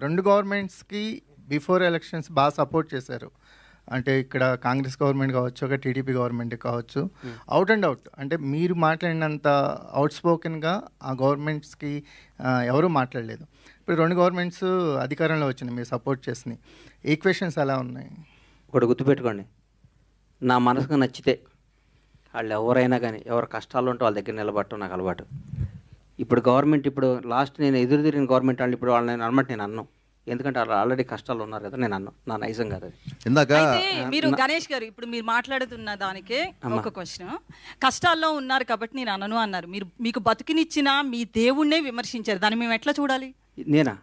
2 గవర్నమెంట్స్‌కి before elections బాగా support చేశారు. అంటే ఇక్కడ కాంగ్రెస్ గవర్నమెంట్ కావచ్చు, ఒక టీడీపీ గవర్నమెంట్ కావచ్చు. అవుట్ అండ్ అవుట్ అంటే మీరు మాట్లాడినంత అవుట్ స్పోకెన్‌గా ఆ గవర్నమెంట్స్‌కి ఎవరూ మాట్లాడలేదు. ఇప్పుడు 2 గవర్నమెంట్స్ అధికారంలో వచ్చినాయి, మీరు సపోర్ట్ చేసినాయి. ఈక్వేషన్స్ ఎలా ఉన్నాయి? ఒకటి గుర్తుపెట్టుకోండి, నా మనసుకు నచ్చితే వాళ్ళు ఎవరైనా కానీ ఎవరు కష్టాలు ఉంటే వాళ్ళ దగ్గర నిలబడటం నాకు అలవాటు. ఇప్పుడు గవర్నమెంట్ ఇప్పుడు లాస్ట్ నేను ఎదురు తిరిగిన గవర్నమెంట్ వాళ్ళు ఇప్పుడు వాళ్ళని అనమాట నేను అన్నాను. ఎందుకంటే వాళ్ళు ఆల్రెడీ కష్టాలు ఉన్నారు కదా, నేను అన్నాను. నా నైజం కాదు అది. ఇందాక మీరు గణేష్ గారు ఇప్పుడు మీరు మాట్లాడుతున్న దానికే ఒక క్వశ్చన్. కష్టాల్లో ఉన్నారు కాబట్టి నేను అనను అన్నారు. మీరు మీకు బతుకునిచ్చిన మీ దేవుణ్ణే విమర్శించారు. దాన్ని మేము ఎట్లా చూడాలి? నేనా?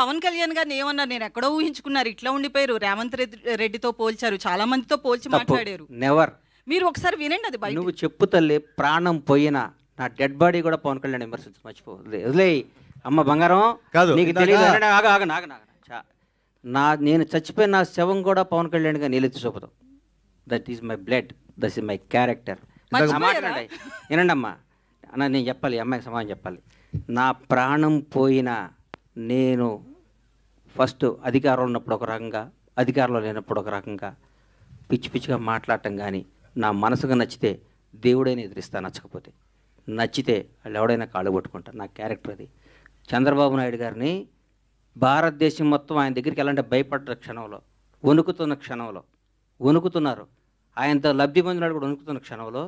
పవన్ కళ్యాణ్ గారిని ఏమన్నారు? నేను ఎక్కడో ఊహించుకున్నారు, ఇట్లా ఉండిపోయారు. రేవంత్ రెడ్డితో పోల్చారు, చాలా మందితో పోల్చి మాట్లాడారు. నెవర్. మీరు ఒకసారి వినండి అది బయట. నువ్వు చెప్పు తల్లి, ప్రాణం పోయినా నా డెడ్ బాడీ కూడా పవన్ కళ్యాణ్ విమర్శించు, మర్చిపో. వదిలేయి అమ్మ బంగారం. కాదు, నీకు తెలియదు. నేను చచ్చిపోయిన నా శవం కూడా పవన్ కళ్యాణ్ గా నీళ్ళెత్తి చూపుతాం. That is my blood, that is my character. మాట్లాడండి, వినండి అమ్మా. అన్న నేను చెప్పాలి, అమ్మాయికి సమాధానం చెప్పాలి. నా ప్రాణం పోయినా నేను ఫస్ట్ అధికారంలో ఉన్నప్పుడు ఒక రకంగా, అధికారంలో లేనప్పుడు ఒక రకంగా పిచ్చి పిచ్చిగా మాట్లాడటం. కానీ నా మనసుగా నచ్చితే దేవుడైనా ఎదిరిస్తా, నచ్చకపోతే నచ్చితే వాళ్ళు ఎవడైనా కాళ్ళు పట్టుకుంటారు. నా క్యారెక్టర్ అది. చంద్రబాబు నాయుడు గారిని భారతదేశం మొత్తం ఆయన దగ్గరికి వెళ్ళాలంటే భయపడ్డ క్షణంలో, వణుకుతున్న క్షణంలో, వణుకుతున్నారు. ఆయనతో లబ్ధి పొందినాడు కూడా వణుకుతున్న క్షణంలో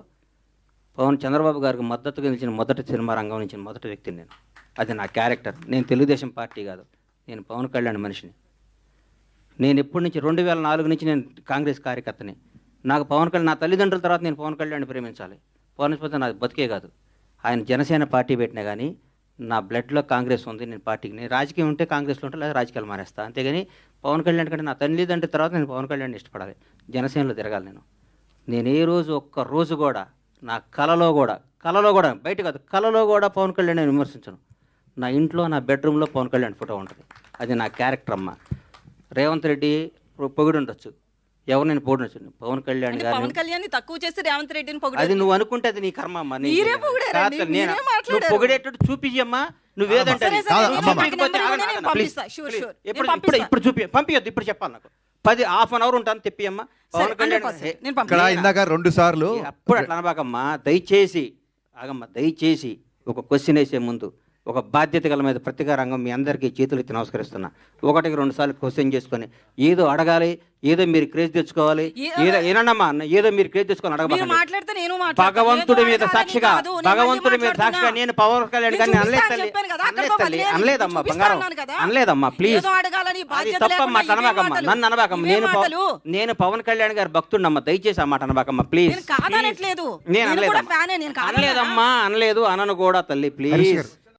చంద్రబాబు గారికి మద్దతుగా నిలిచిన మొదటి సినిమా రంగం నుంచి మొదటి వ్యక్తిని నేను. అది నా క్యారెక్టర్. నేను తెలుగుదేశం పార్టీ కాదు, నేను పవన్ కళ్యాణ్ మనిషిని. నేను ఎప్పటి నుంచి 2004 నుంచి నేను కాంగ్రెస్ కార్యకర్తని. నాకు పవన్ కళ్యాణ్, నా తల్లిదండ్రుల తర్వాత నేను పవన్ కళ్యాణ్ ప్రేమించాలి. పవన్ పోతే నాకు బతికే కాదు. ఆయన జనసేన పార్టీ పెట్టినా కానీ నా బ్లడ్లో కాంగ్రెస్ ఉంది. నేను పార్టీకి, నేను రాజకీయం ఉంటే కాంగ్రెస్లో ఉంటే లేదా రాజకీయాలు మానేస్తా. అంతేగాని పవన్ కళ్యాణ్ కంటే నా తల్లిదండ్రుల తర్వాత నేను పవన్ కళ్యాణ్ ఇష్టపడాలి, జనసేనలో తిరగాలి. నేను ఏ రోజు ఒక్క రోజు కూడా నా కలలో కూడా బయట కాదు, కలలో కూడా పవన్ కళ్యాణ్ నేను విమర్శించను. నా ఇంట్లో నా బెడ్రూమ్లో పవన్ కళ్యాణ్ ఫోటో ఉంటుంది. అది నా క్యారెక్టర్ అమ్మ. రేవంత్ రెడ్డి పొగిడి ఉండొచ్చు, ఎవరు నేను పొగిడొచ్చు. పవన్ కళ్యాణ్ గారిని తక్కువ చేసి రేవంత్ రెడ్డిని పొగిడి, అది నువ్వు అనుకుంటే అది నీ కర్మ అమ్మ. నువ్వు పొగిడేటట్టు చూపించమ్మా. నువ్వేదంటే ఇప్పుడు చూపి పంపించొద్దు, ఇప్పుడు చెప్పాలి. నాకు 10-1/2 అవర్ ఉంటాను, తెప్పియమ్మా. పవన్ కళ్యాణ్ ఇందాక 2 సార్లు అప్పుడు అట్లా అనబాకమ్మా. దయచేసి ఆగమ్మా, దయచేసి ఒక క్వశ్చన్ వేసే ముందు ఒక బాధ్యత గల మీద ప్రతిగా రంగం మీ అందరికీ చేతులు ఎత్తి నమస్కరిస్తున్నా. 1-2 సార్లు క్వశ్చన్ చేసుకొని ఏదో అడగాలి, ఏదో మీరు క్రేజ్ తెచ్చుకోవాలి, ఏనమ్మా ఏదో మీరు క్రేజ్ తెచ్చుకోవాలి అడగబాకండి. భగవంతుడి మీద సాక్షిగా నేను పవన్ కళ్యాణ్ గారిని అనలేదమ్మా బంగారం, అనలేదమ్మా. ప్లీజ్ తప్పమ్మా, అనబాకమ్మా, నన్ను అనబాకమ్మా. నేను పవన్ కళ్యాణ్ గారి భక్తుడినమ్మా, దయచేసి ఆ మాట అనబాకమ్మా ప్లీజ్. నేను అనలేదమ్మా, అనలేదు, అనను కూడా తల్లి ప్లీజ్.